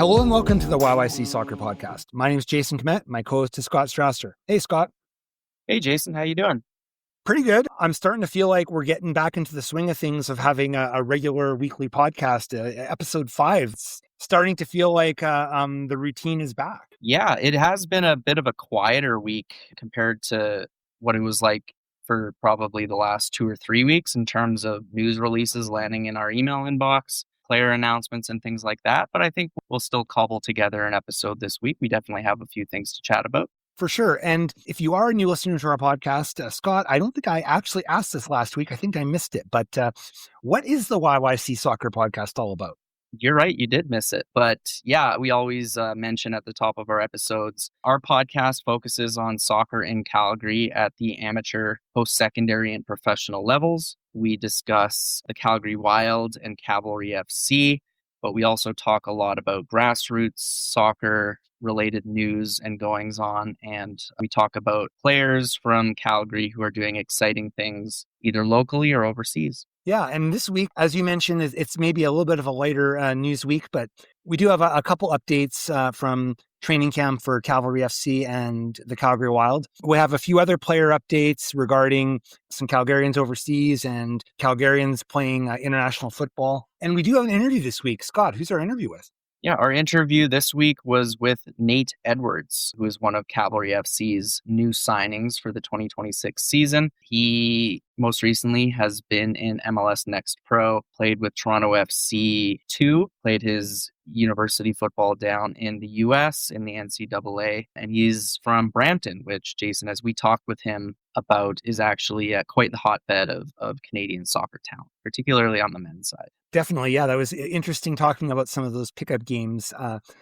Hello and welcome to the YYC Soccer Podcast. My name is Jason Kmet. My co-host is Scott Strasser. Hey, Scott. Hey, Jason. How you doing? Pretty good. I'm starting to feel like we're getting back into the swing of things of having a regular weekly podcast. Episode 5. It's starting to feel like the routine is back. Yeah, it has been a bit of a quieter week compared to what it was like for probably the last 2 or 3 weeks in terms of news releases landing in our email inbox, player announcements and things like that. But I think we'll still cobble together an episode this week. We definitely have a few things to chat about. For sure. And if you are a new listener to our podcast, Scott, I don't think I actually asked this last week. I think I missed it. But what is the YYC Soccer Podcast all about? You're right, you did miss it. But yeah, we always mention at the top of our episodes, our podcast focuses on soccer in Calgary at the amateur, post-secondary, and professional levels. We discuss the Calgary Wild and Cavalry FC, but we also talk a lot about grassroots soccer related news and goings on. And we talk about players from Calgary who are doing exciting things either locally or overseas. Yeah, and this week, as you mentioned, it's maybe a little bit of a lighter news week, but we do have a couple updates from training camp for Cavalry FC and the Calgary Wild. We have a few other player updates regarding some Calgarians overseas and Calgarians playing international football. And we do have an interview this week. Scott, who's our interview with? Yeah, our interview this week was with Nate Edwards, who is one of Cavalry FC's new signings for the 2026 season. He most recently has been in MLS Next Pro, played with Toronto FC 2, played his university football down in the US in the NCAA, and he's from Brampton, which, Jason, as we talked with him about, is actually quite the hotbed of Canadian soccer talent, particularly on the men's side. Definitely, yeah. That was interesting talking about some of those pickup games.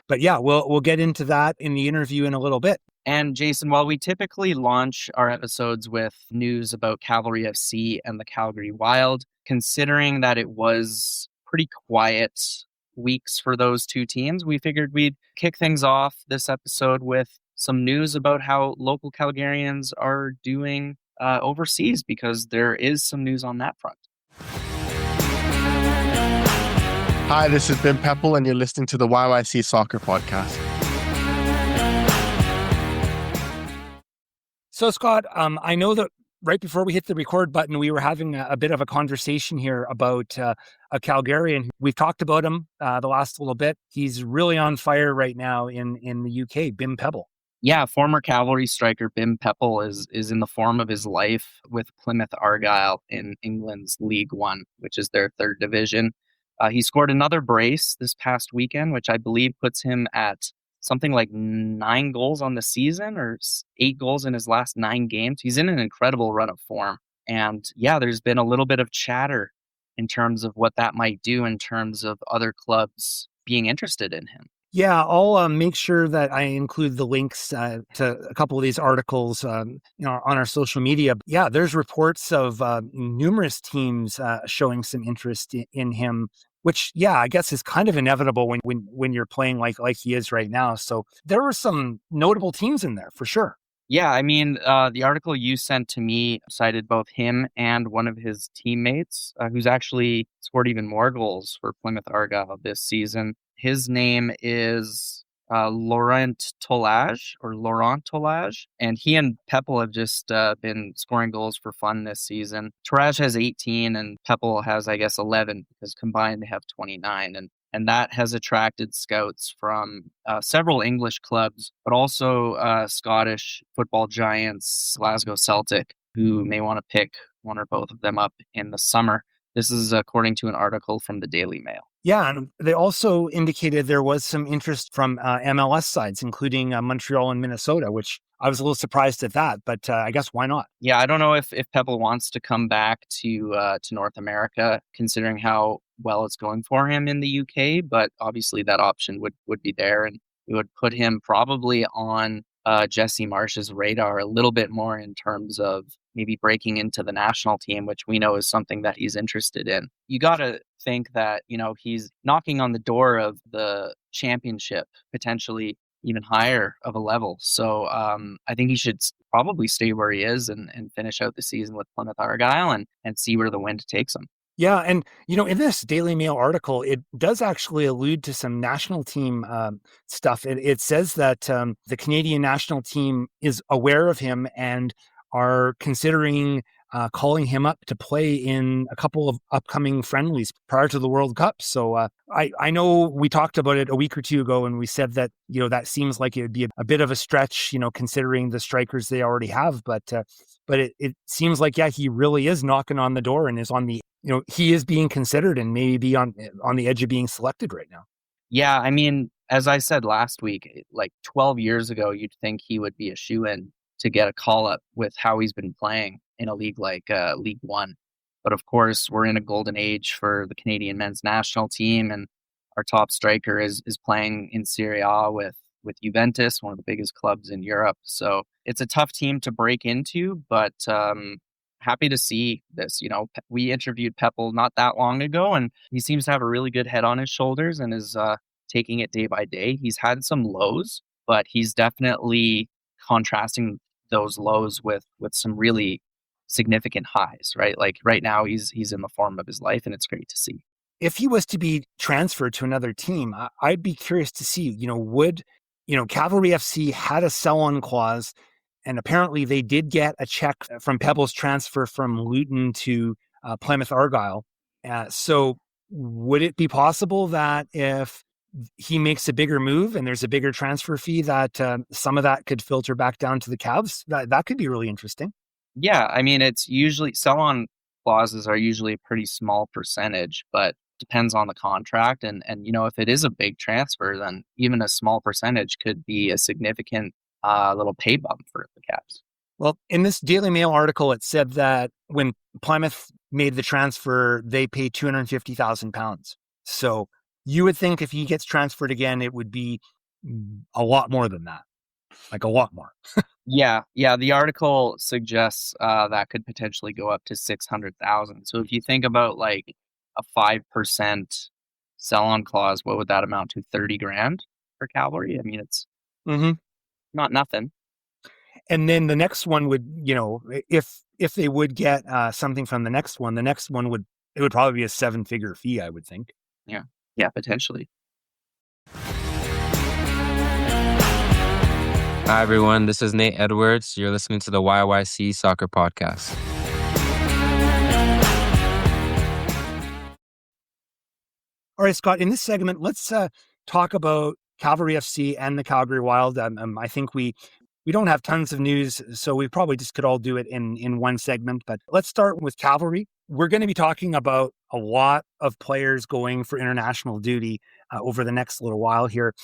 But yeah, we'll get into that in the interview in a little bit. And Jason, while we typically launch our episodes with news about Cavalry FC and the Calgary Wild, considering that it was pretty quiet weeks for those two teams, we figured we'd kick things off this episode with some news about how local Calgarians are doing overseas, because there is some news on that front. Hi, this is Bim Pepple, and you're listening to the YYC Soccer Podcast. So, Scott, I know that right before we hit the record button, we were having a bit of a conversation here about a Calgarian. We've talked about him the last little bit. He's really on fire right now in the UK, Bim Pepple. Yeah, former Cavalry striker Bim Pepple is in the form of his life with Plymouth Argyle in England's League One, which is their third division. He scored another brace this past weekend, which I believe puts him at something like 9 goals on the season, or 8 goals in his last 9 games. He's in an incredible run of form. And yeah, there's been a little bit of chatter in terms of what that might do in terms of other clubs being interested in him. Yeah, I'll make sure that I include the links to a couple of these articles on our social media. Yeah, there's reports of numerous teams showing some interest in him, which, yeah, I guess is kind of inevitable when you're playing like he is right now. So there were some notable teams in there for sure. Yeah, I mean, the article you sent to me cited both him and one of his teammates, who's actually scored even more goals for Plymouth Argyle this season. His name is Laurent Tolage, and he and Pepple have just been scoring goals for fun this season. Tolage has 18 and Pepple has, I guess, 11, because combined they have 29. And that has attracted scouts from several English clubs, but also Scottish football giants, Glasgow Celtic, who may want to pick one or both of them up in the summer. This is according to an article from the Daily Mail. Yeah, and they also indicated there was some interest from MLS sides, including Montreal and Minnesota, which I was a little surprised at that, but I guess why not? Yeah, I don't know if Pepple wants to come back to North America, considering how well it's going for him in the UK, but obviously that option would be there, and it would put him probably on Jesse Marsh's radar a little bit more in terms of maybe breaking into the national team, which we know is something that he's interested in. You got to think that, he's knocking on the door of the championship, potentially even higher of a level. So I think he should probably stay where he is and finish out the season with Plymouth Argyle and see where the wind takes him. Yeah, and in this Daily Mail article, it does actually allude to some national team stuff. It says that the Canadian national team is aware of him and are considering calling him up to play in a couple of upcoming friendlies prior to the World Cup. So I know we talked about it a week or two ago, and we said that that seems like it would be a bit of a stretch, considering the strikers they already have. But it seems like he really is knocking on the door and is on the he is being considered and maybe on the edge of being selected right now. Yeah, I mean, as I said last week, like 12 years ago, you'd think he would be a shoo-in to get a call-up with how he's been playing in a league like League One. But of course, we're in a golden age for the Canadian men's national team, and our top striker is playing in Serie A with Juventus, one of the biggest clubs in Europe. So it's a tough team to break into, but happy to see this. We interviewed Pepple not that long ago, and he seems to have a really good head on his shoulders and is taking it day by day. He's had some lows, but he's definitely contrasting those lows with some really significant highs, right? Like right now he's in the form of his life, and it's great to see. If he was to be transferred to another team, I'd be curious to see, would Cavalry FC had a sell-on clause. And apparently they did get a check from Pebble's transfer from Luton to Plymouth Argyle. So would it be possible that if he makes a bigger move and there's a bigger transfer fee, that some of that could filter back down to the Cavs? That could be really interesting. Yeah, I mean, it's usually sell-on clauses are usually a pretty small percentage, but depends on the contract. And if it is a big transfer, then even a small percentage could be a significant little pay bump for the Cavs. Well, in this Daily Mail article, it said that when Plymouth made the transfer, they paid £250,000. So you would think if he gets transferred again, it would be a lot more than that, like a lot more. Yeah. The article suggests that could potentially go up to 600,000. So if you think about like a 5% sell-on clause, what would that amount to? 30 grand for Cavalry? I mean, it's not nothing. And then the next one would, if they would get something from the next one would probably be a 7-figure fee, I would think. Yeah, potentially. Hi, everyone. This is Nate Edwards. You're listening to the YYC Soccer Podcast. All right, Scott, in this segment, let's talk about Cavalry FC and the Calgary Wild. I think we don't have tons of news, so we probably just could all do it in one segment. But let's start with Cavalry. We're going to be talking about a lot of players going for international duty over the next little while here,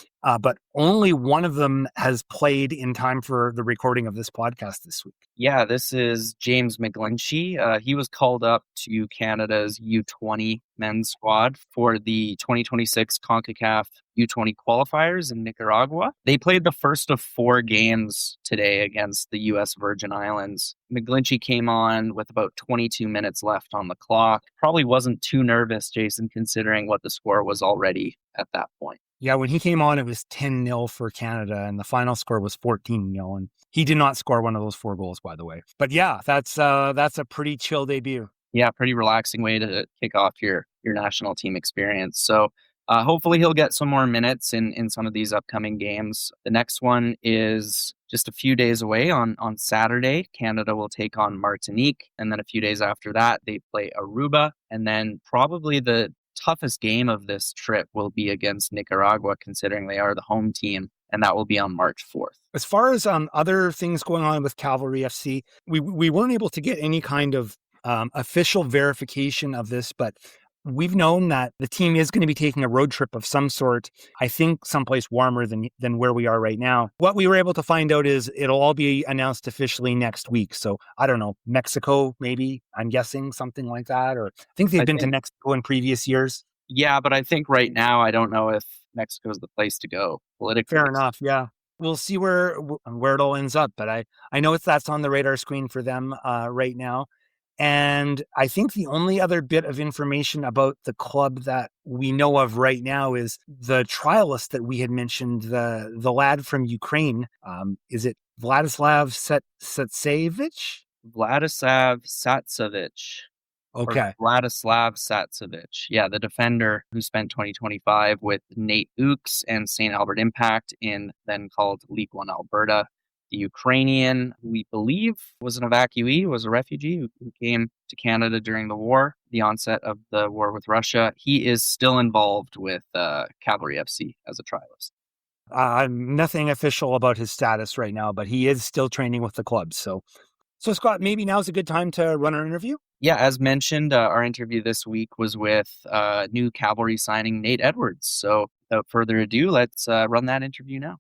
but only one of them has played in time for the recording of this podcast this week. Yeah, this is James McGlinchey. He was called up to Canada's U20 men's squad for the 2026 CONCACAF U20 qualifiers in Nicaragua. They played the first of 4 games today against the U.S. Virgin Islands. McGlinchey came on with about 22 minutes left on the clock. Probably wasn't too nervous, Jason, considering what the score was already at that point. Yeah, when he came on, it was 10-0 for Canada, and the final score was 14-0. And he did not score one of those 4 goals, by the way. But yeah, that's a pretty chill debut. Yeah, pretty relaxing way to kick off your national team experience. So hopefully he'll get some more minutes in some of these upcoming games. The next one is just a few days away on Saturday. Canada will take on Martinique. And then a few days after that, they play Aruba. And then probably the toughest game of this trip will be against Nicaragua, considering they are the home team. And that will be on March 4th. As far as other things going on with Cavalry FC, we weren't able to get any kind of official verification of this, but we've known that the team is going to be taking a road trip of some sort, I think someplace warmer than where we are right now. What we were able to find out is it'll all be announced officially next week. So I don't know, Mexico, maybe, I'm guessing something like that. Or I think they've been to Mexico in previous years. Yeah, but I think right now, I don't know if Mexico's the place to go politically. Fair enough, yeah. We'll see where it all ends up, but I know that's on the radar screen for them right now. And I think the only other bit of information about the club that we know of right now is the trialist that we had mentioned, the lad from Ukraine. Is it Vladislav Satsevich? Vladislav Satsevich. or Okay. Vladislav Satsevic. Yeah, the defender who spent 2025 with Nate Ooks and St. Albert Impact in then called League One Alberta. The Ukrainian, who we believe was an evacuee, was a refugee who came to Canada during the war, the onset of the war with Russia. He is still involved with Cavalry FC as a trialist. Nothing official about his status right now, but he is still training with the club. So Scott, maybe now's a good time to run our interview. Yeah, as mentioned, our interview this week was with new Cavalry signing Nate Edwards. So without further ado, let's run that interview now.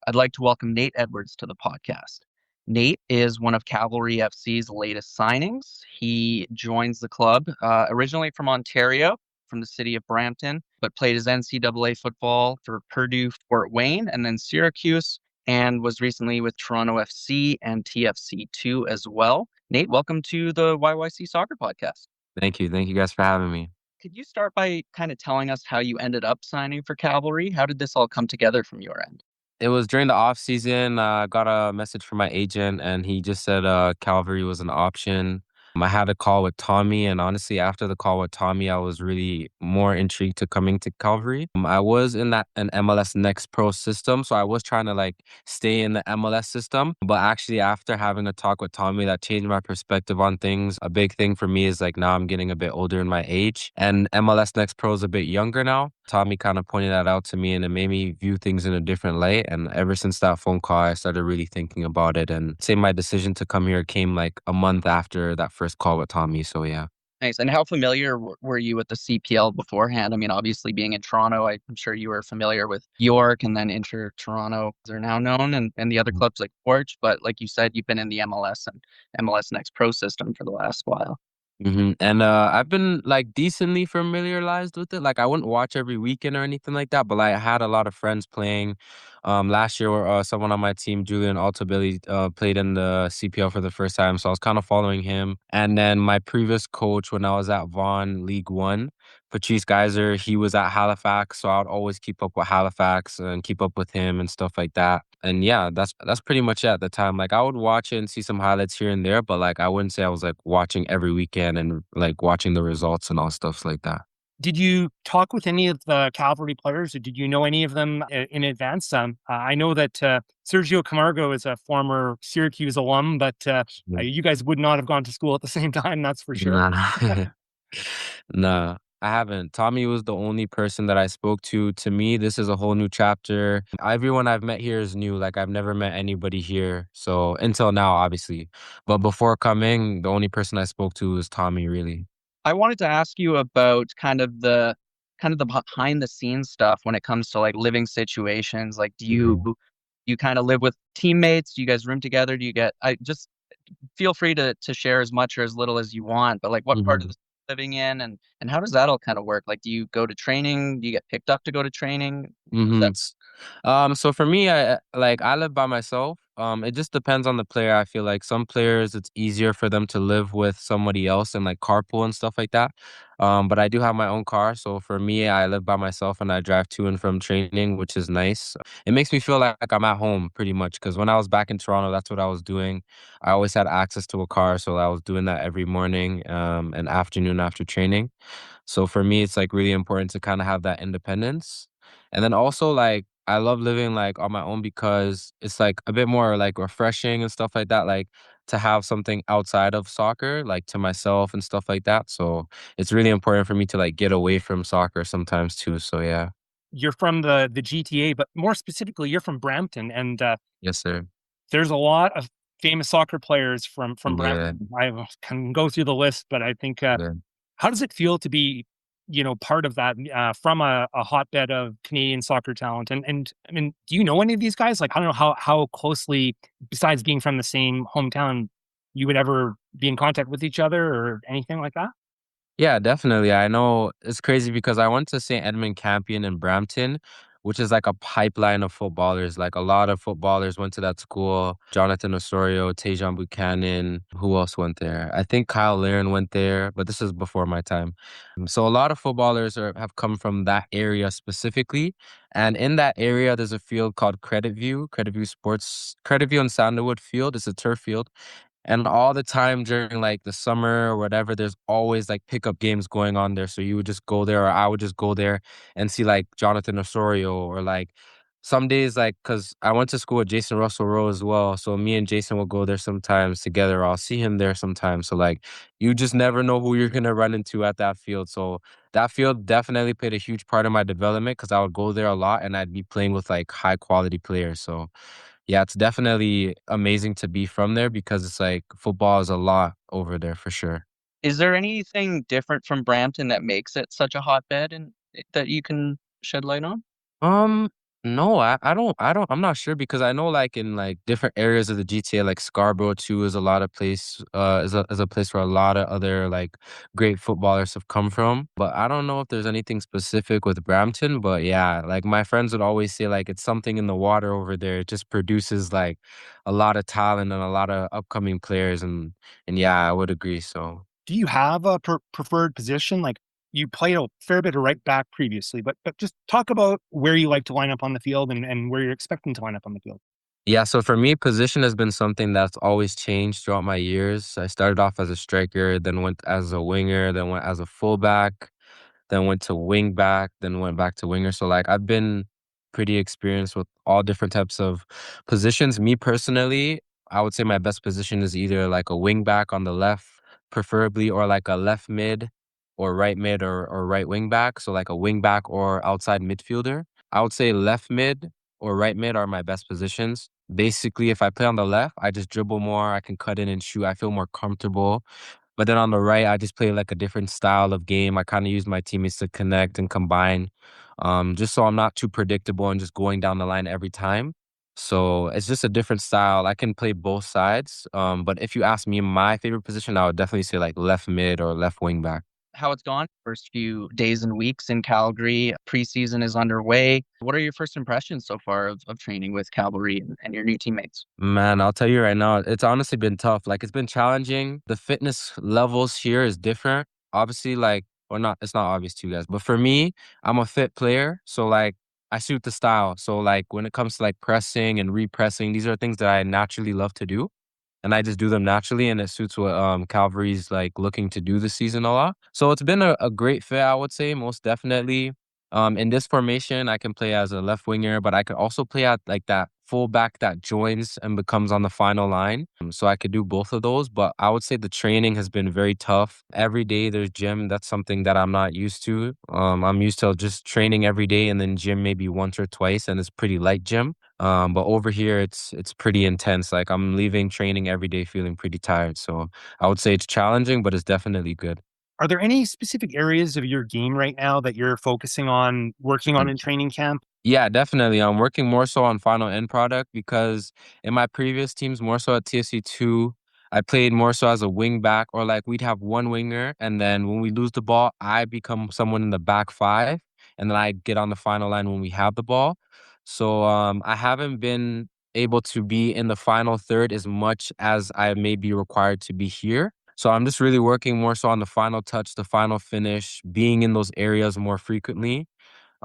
I'd like to welcome Nate Edwards to the podcast. Nate is one of Cavalry FC's latest signings. He joins the club originally from Ontario, from the city of Brampton, but played his NCAA football for Purdue, Fort Wayne, and then Syracuse, and was recently with Toronto FC and TFC2 as well. Nate, welcome to the YYC Soccer Podcast. Thank you. Thank you guys for having me. Could you start by kind of telling us how you ended up signing for Cavalry? How did this all come together from your end? It was during the off season. I got a message from my agent, and he just said Calvary was an option. I had a call with Tommy, and honestly, after the call with Tommy, I was really more intrigued to coming to Calvary. I was in an MLS Next Pro system, so I was trying to stay in the MLS system. But actually, after having a talk with Tommy, that changed my perspective on things. A big thing for me is now I'm getting a bit older in my age, and MLS Next Pro is a bit younger now. Tommy kind of pointed that out to me, and it made me view things in a different light. And ever since that phone call, I started really thinking about it. And say my decision to come here came a month after that first call with Tommy. So yeah. Nice. And how familiar were you with the CPL beforehand? I mean, obviously being in Toronto, I'm sure you were familiar with York and then Inter Toronto, they're now known, and the other clubs like Forge. But like you said, you've been in the MLS and MLS Next Pro system for the last while. And I've been decently familiarized with it. I wouldn't watch every weekend or anything like that, but I had a lot of friends playing. Last year, someone on my team, Julian Altabilly, played in the CPL for the first time, so I was kind of following him. And then my previous coach, when I was at Vaughan League One, Patrice Geyser, he was at Halifax, so I'd always keep up with Halifax and keep up with him and stuff like that. And yeah, that's pretty much it at the time. I would watch it and see some highlights here and there, but I wouldn't say I was watching every weekend and watching the results and all stuff like that. Did you talk with any of the Cavalry players, or did you know any of them in advance? I know that Sergio Camargo is a former Syracuse alum, but you guys would not have gone to school at the same time, that's for sure. Nah. Nah, I haven't. Tommy was the only person that I spoke to. To me, this is a whole new chapter. Everyone I've met here is new. I've never met anybody here. So until now, obviously. But before coming, the only person I spoke to was Tommy, really. I wanted to ask you about kind of the behind the scenes stuff when it comes to living situations. Do you kind of live with teammates? Do you guys room together? Do you get just feel free to share as much or as little as you want, but what part of the living in and how does that all kind of work? Do you go to training? Do you get picked up to go to training? So for me, I live by myself. It just depends on the player. I feel some players it's easier for them to live with somebody else and carpool and stuff like that. But I do have my own car, so for me, I live by myself and I drive to and from training, which is nice. It makes me feel like I'm at home pretty much because when I was back in Toronto, that's what I was doing. I always had access to a car, so I was doing that every morning and afternoon after training. So for me, it's really important to kind of have that independence. And then also I love living on my own because it's a bit more refreshing and stuff like that. To have something outside of soccer, to myself and stuff like that. So it's really important for me to get away from soccer sometimes too. So yeah. You're from the GTA, but more specifically, you're from Brampton, and Yes, sir. there's a lot of famous soccer players from Yeah. Brampton. I can go through the list, but I think how does it feel to be part of that from a hotbed of Canadian soccer talent? And I mean, do you know any of these guys? I don't know how closely, besides being from the same hometown, you would ever be in contact with each other or anything like that? Yeah, definitely. I know it's crazy because I went to St. Edmund Campion in Brampton, which is a pipeline of footballers. A lot of footballers went to that school. Jonathan Osorio, Tejan Buchanan. Who else went there? I think Kyle Laren went there, but this is before my time. So a lot of footballers have come from that area specifically. And in that area, there's a field called Credit View and Sandalwood Field. It's a turf field. And all the time during like the summer or whatever, there's always like pickup games going on there. So you would just go there, or I would just go there and see like Jonathan Osorio, or like some days, like, cause I went to school with Jason Russell Rowe as well. So me and Jason will go there sometimes together. I'll see him there sometimes. So like, you just never know who you're gonna run into at that field. So that field definitely played a huge part in my development, because I would go there a lot and I'd be playing with like high quality players. So yeah, it's definitely amazing to be from there, because it's like football is a lot over there for sure. Is there anything different from Brampton that makes it such a hotbed and that you can shed light on? Um, no, I'm not sure, because I know like in like different areas of the GTA, like Scarborough too is a lot of place, is a place where a lot of other like great footballers have come from. But I don't know if there's anything specific with Brampton. But yeah, like my friends would always say like it's something in the water over there. It just produces like a lot of talent and a lot of upcoming players, and yeah, I would agree. So. Do you have a preferred position? Like you played a fair bit of right back previously, but just talk about where you like to line up on the field and where you're expecting to line up on the field. Yeah, so for me, position has been something that's always changed throughout my years. I started off as a striker, then went as a winger, then went as a fullback, then went to wing back, then went back to winger. So like I've been pretty experienced with all different types of positions. Me personally, I would say my best position is either like a wing back on the left, preferably, or like a left mid or right mid, or right wing back. So like a wing back or outside midfielder. I would say left mid or right mid are my best positions. Basically, if I play on the left, I just dribble more. I can cut in and shoot. I feel more comfortable. But then on the right, I just play like a different style of game. I kind of use my teammates to connect and combine, just so I'm not too predictable and just going down the line every time. So it's just a different style. I can play both sides. But if you ask me my favorite position, I would definitely say like left mid or left wing back. How it's gone first few days and weeks in Calgary. Preseason is underway. What are your first impressions so far of training with Calgary and your new teammates? Man, I'll tell you right now, it's honestly been tough. Like, it's been challenging. The fitness levels here is different. Obviously, like, or not, it's not obvious to you guys, but for me, I'm a fit player. So, like, I suit the style. So, like, when it comes to like pressing and repressing, these are things that I naturally love to do, and I just do them naturally, and it suits what Calvary's like looking to do this season a lot. So it's been a great fit, I would say, most definitely. In this formation, I can play as a left winger, but I could also play at like that fullback that joins and becomes on the final line. So I could do both of those. But I would say the training has been very tough. Every day there's gym. That's something that I'm not used to. I'm used to just training every day and then gym maybe once or twice, and it's pretty light gym. But over here it's pretty intense. Like I'm leaving training every day feeling pretty tired. So I would say it's challenging, but it's definitely good. Are there any specific areas of your game right now that you're focusing on working on in training camp? Yeah, definitely. I'm working more so on final end product, because in my previous teams, more so at TSC2, I played more so as a wing back, or like we'd have one winger, and then when we lose the ball, I become someone in the back five, and then I get on the final line when we have the ball. So I haven't been able to be in the final third as much as I may be required to be here. So I'm just really working more so on the final touch, the final finish, being in those areas more frequently.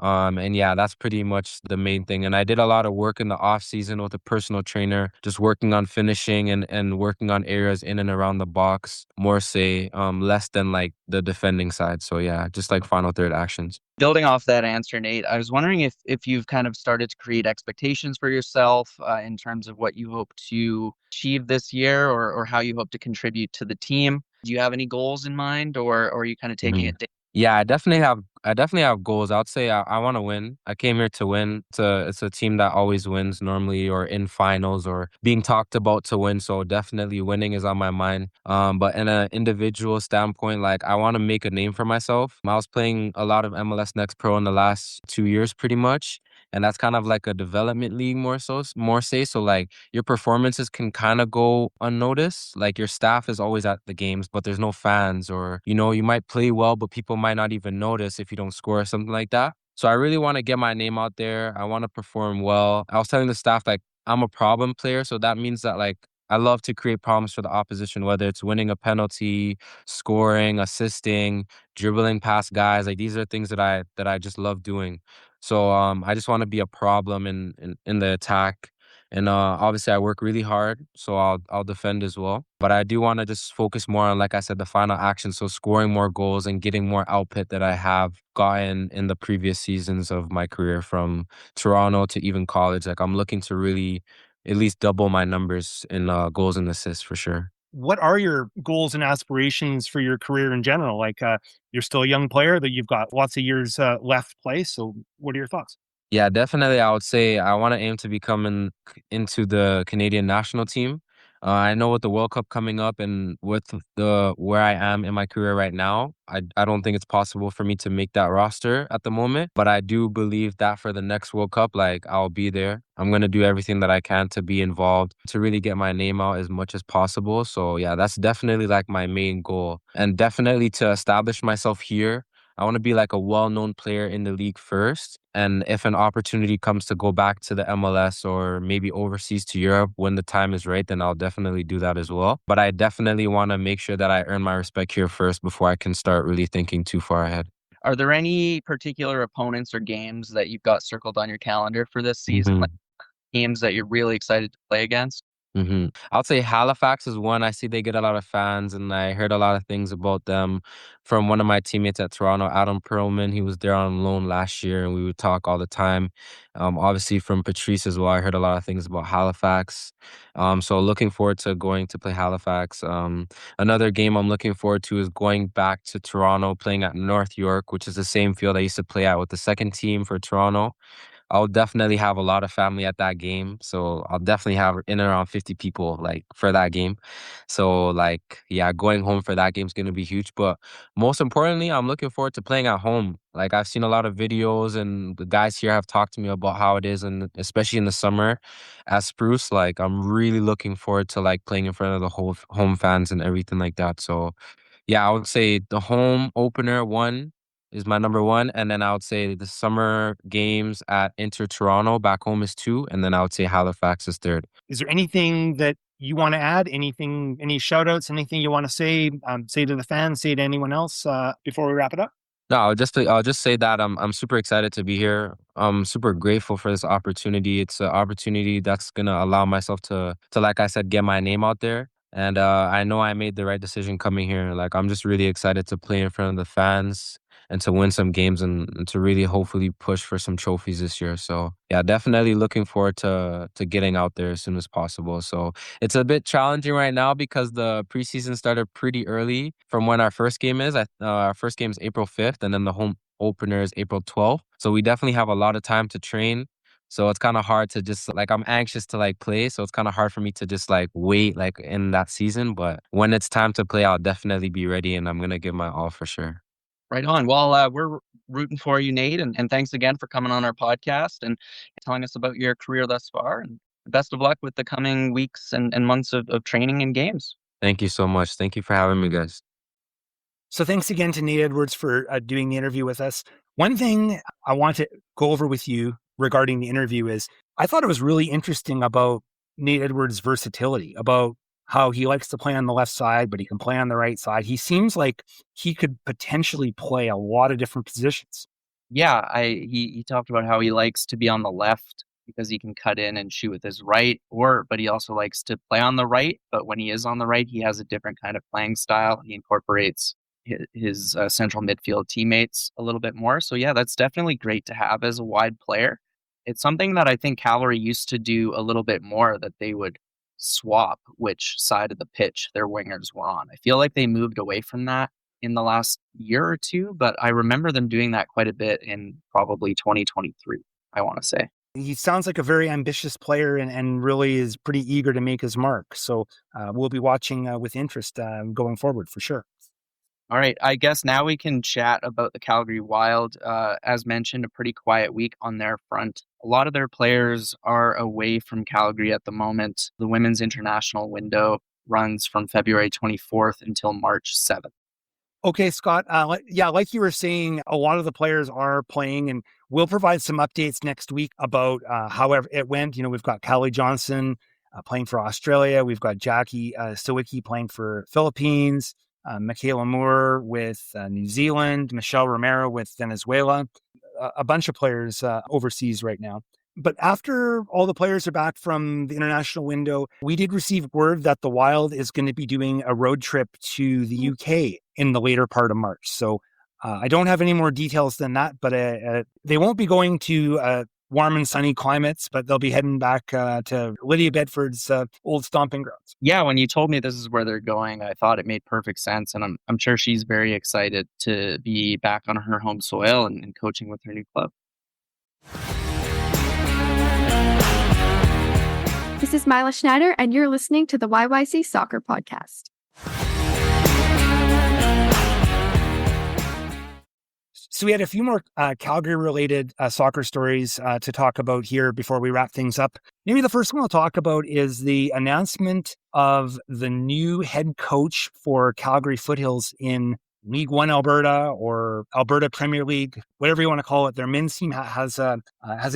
And yeah, that's pretty much the main thing. And I did a lot of work in the off season with a personal trainer, just working on finishing and working on areas in and around the box, more say, less than like the defending side. So yeah, just like final third actions. Building off that answer, Nate, I was wondering if you've kind of started to create expectations for yourself in terms of what you hope to achieve this year, or how you hope to contribute to the team. Do you have any goals in mind, or are you kind of taking it day? Yeah, I definitely have goals. I'd say I want to win. I came here to win. It's a team that always wins normally, or in finals, or being talked about to win. So definitely winning is on my mind. But in an individual standpoint, like I want to make a name for myself. I was playing a lot of MLS Next Pro in the last 2 years pretty much. And that's kind of like a development league more say. So like your performances can kind of go unnoticed. Like your staff is always at the games, but there's no fans, or, you might play well, but people might not even notice if you don't score or something like that. So I really want to get my name out there. I want to perform well. I was telling the staff, like, I'm a problem player. So that means that, like, I love to create problems for the opposition, whether it's winning a penalty, scoring, assisting, dribbling past guys. Like, these are things that I just love doing. So I just want to be a problem in the attack. And obviously I work really hard, so I'll defend as well. But I do want to just focus more on, like I said, the final action. So scoring more goals and getting more output that I have gotten in the previous seasons of my career, from Toronto to even college. Like, I'm looking to really at least double my numbers in goals and assists for sure. What are your goals and aspirations for your career in general? Like, you're still a young player, that you've got lots of years left to play. So what are your thoughts? Yeah, definitely. I would say I want to aim to become into the Canadian national team. I know with the World Cup coming up and with the where I am in my career right now, I don't think it's possible for me to make that roster at the moment. But I do believe that for the next World Cup, like, I'll be there. I'm gonna do everything that I can to be involved, to really get my name out as much as possible. So yeah, that's definitely like my main goal, and definitely to establish myself here. I want to be like a well-known player in the league first. And if an opportunity comes to go back to the MLS or maybe overseas to Europe when the time is right, then I'll definitely do that as well. But I definitely want to make sure that I earn my respect here first before I can start really thinking too far ahead. Are there any particular opponents or games that you've got circled on your calendar for this season? Like games that you're really excited to play against? I'll say Halifax is one. I see they get a lot of fans, and I heard a lot of things about them from one of my teammates at Toronto, Adam Perlman. He was there on loan last year, and we would talk all the time. Obviously, from Patrice as well, I heard a lot of things about Halifax. So looking forward to going to play Halifax. Another game I'm looking forward to is going back to Toronto, playing at North York, which is the same field I used to play at with the second team for Toronto. I'll definitely have a lot of family at that game. So I'll definitely have in and around 50 people like for that game. So like, yeah, going home for that game is going to be huge. But most importantly, I'm looking forward to playing at home. Like, I've seen a lot of videos and the guys here have talked to me about how it is, and especially in the summer at Spruce. Like, I'm really looking forward to like playing in front of the whole home fans and everything like that. So yeah, I would say the home opener one is my number one. And then I would say the summer games at Inter Toronto back home is two. And then I would say Halifax is third. Is there anything that you want to add? Anything, any shout outs, anything you want to say to the fans, say to anyone else before we wrap it up? No, I'll just say that I'm super excited to be here. I'm super grateful for this opportunity. It's an opportunity that's gonna allow myself to like I said, get my name out there. And I know I made the right decision coming here. Like, I'm just really excited to play in front of the fans and to win some games, and to really hopefully push for some trophies this year. So yeah, definitely looking forward to getting out there as soon as possible. So it's a bit challenging right now because the preseason started pretty early from when our first game is. Our first game is April 5th, and then the home opener is April 12th. So we definitely have a lot of time to train. So it's kind of hard to just like, I'm anxious to like play. So it's kind of hard for me to just like wait like in that season. But when it's time to play, I'll definitely be ready, and I'm going to give my all for sure. Right on. Well, we're rooting for you, Nate, and thanks again for coming on our podcast and telling us about your career thus far. And best of luck with the coming weeks and months of training and games. Thank you so much. Thank you for having me, guys. So thanks again to Nate Edwards for doing the interview with us. One thing I want to go over with you regarding the interview is I thought it was really interesting about Nate Edwards' versatility, about how he likes to play on the left side, but he can play on the right side. He seems like he could potentially play a lot of different positions. Yeah, he talked about how he likes to be on the left because he can cut in and shoot with his right, but he also likes to play on the right. But when he is on the right, he has a different kind of playing style. He incorporates his central midfield teammates a little bit more. So yeah, that's definitely great to have as a wide player. It's something that I think Calgary used to do a little bit more, that they would swap which side of the pitch their wingers were on. I feel like they moved away from that in the last year or two, but I remember them doing that quite a bit in probably 2023, I want to say. He sounds like a very ambitious player and really is pretty eager to make his mark. So we'll be watching with interest going forward for sure. All right, I guess now we can chat about the Calgary Wild. As mentioned, a pretty quiet week on their front. A lot of their players are away from Calgary at the moment. The women's international window runs from February 24th until March 7th. Okay, Scott. Like you were saying, a lot of the players are playing, and we'll provide some updates next week about how it went. You know, we've got Callie Johnson playing for Australia. We've got Jackie Sawicki playing for Philippines. Michaela Moore with New Zealand, Michelle Romero with Venezuela, a bunch of players overseas right now. But after all the players are back from the international window, we did receive word that the Wild is going to be doing a road trip to the UK in the later part of March. So I don't have any more details than that, but they won't be going to warm and sunny climates, but they'll be heading back to Lydia Bedford's old stomping grounds. Yeah, when you told me this is where they're going, I thought it made perfect sense. And I'm sure she's very excited to be back on her home soil and coaching with her new club. This is Myla Schneider, and you're listening to the YYC Soccer Podcast. So we had a few more Calgary-related soccer stories to talk about here before we wrap things up. Maybe the first one I'll talk about is the announcement of the new head coach for Calgary Foothills in League One Alberta or Alberta Premier League, whatever you want to call it. Their men's team has a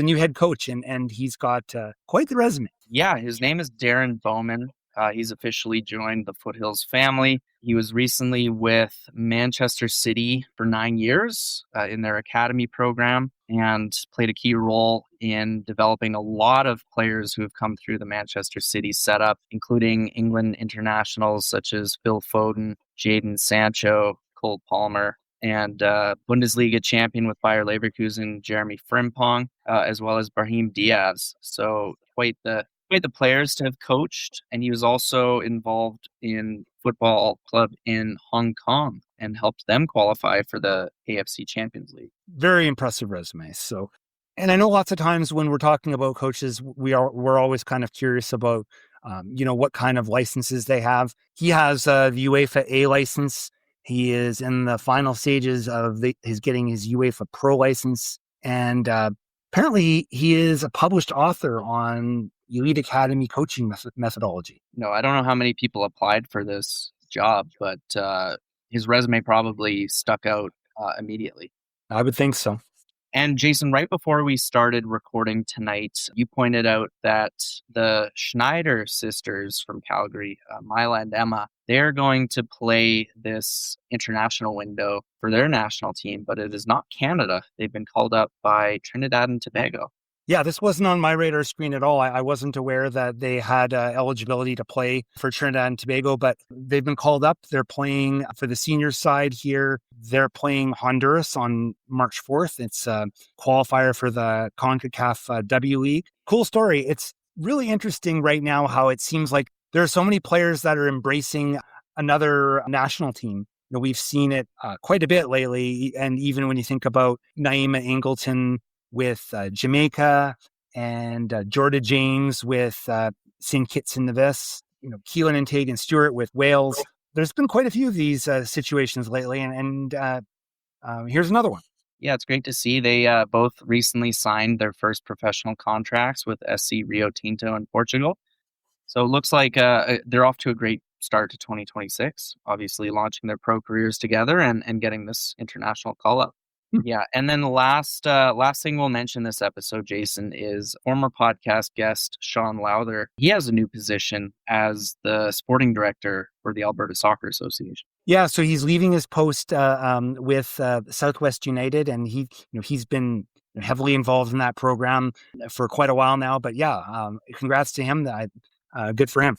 new head coach, and he's got quite the resume. Yeah, his name is Darrem Bowman. He's officially joined the Foothills family. He was recently with Manchester City for 9 years in their academy program and played a key role in developing a lot of players who have come through the Manchester City setup, including England internationals such as Phil Foden, Jadon Sancho, Cole Palmer, and Bundesliga champion with Bayer Leverkusen, Jeremy Frimpong, as well as Brahim Diaz. So quite the players to have coached. And he was also involved in football club in Hong Kong and helped them qualify for the AFC Champions League. Very impressive resume. So, and I know lots of times when we're talking about coaches, we're always kind of curious about, what kind of licenses they have. He has the UEFA A license. He is in the final stages of his getting his UEFA Pro license. And apparently he is a published author on Elite Academy coaching methodology. No, I don't know how many people applied for this job, but his resume probably stuck out immediately. I would think so. And Jason, right before we started recording tonight, you pointed out that the Schneider sisters from Calgary, Myla and Emma, they're going to play this international window for their national team, but it is not Canada. They've been called up by Trinidad and Tobago. Yeah, this wasn't on my radar screen at all. I wasn't aware that they had eligibility to play for Trinidad and Tobago, but they've been called up. They're playing for the senior side here. They're playing Honduras on March 4th. It's a qualifier for the CONCACAF W League. Cool story. It's really interesting right now how it seems like there are so many players that are embracing another national team. We've seen it quite a bit lately, and even when you think about Naima Angleton with Jamaica and Jorda James with St. Kitts and Nevis, Keelan and Tegan Stewart with Wales. There's been quite a few of these situations lately, and here's another one. Yeah, it's great to see. They both recently signed their first professional contracts with SC Rio Tinto in Portugal. So it looks like they're off to a great start to 2026, obviously launching their pro careers together and getting this international call-up. Yeah, and then the last thing we'll mention this episode, Jason, is former podcast guest Sean Lowther. He has a new position as the sporting director for the Alberta Soccer Association. Yeah, so he's leaving his post with Southwest United, and he's been heavily involved in that program for quite a while now. But yeah, congrats to him. Good for him.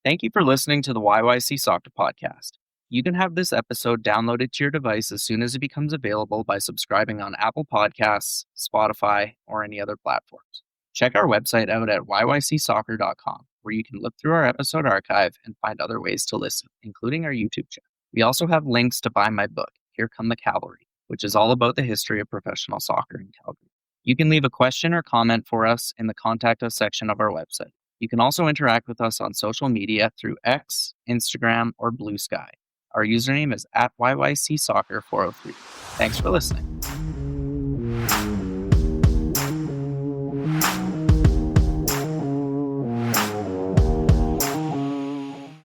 Thank you for listening to the YYC Soccer Podcast. You can have this episode downloaded to your device as soon as it becomes available by subscribing on Apple Podcasts, Spotify, or any other platforms. Check our website out at yycsoccer.com, where you can look through our episode archive and find other ways to listen, including our YouTube channel. We also have links to buy my book, Here Come the Cavalry, which is all about the history of professional soccer in Calgary. You can leave a question or comment for us in the Contact Us section of our website. You can also interact with us on social media through X, Instagram, or Blue Sky. Our username is @YYCSoccer403. Thanks for listening.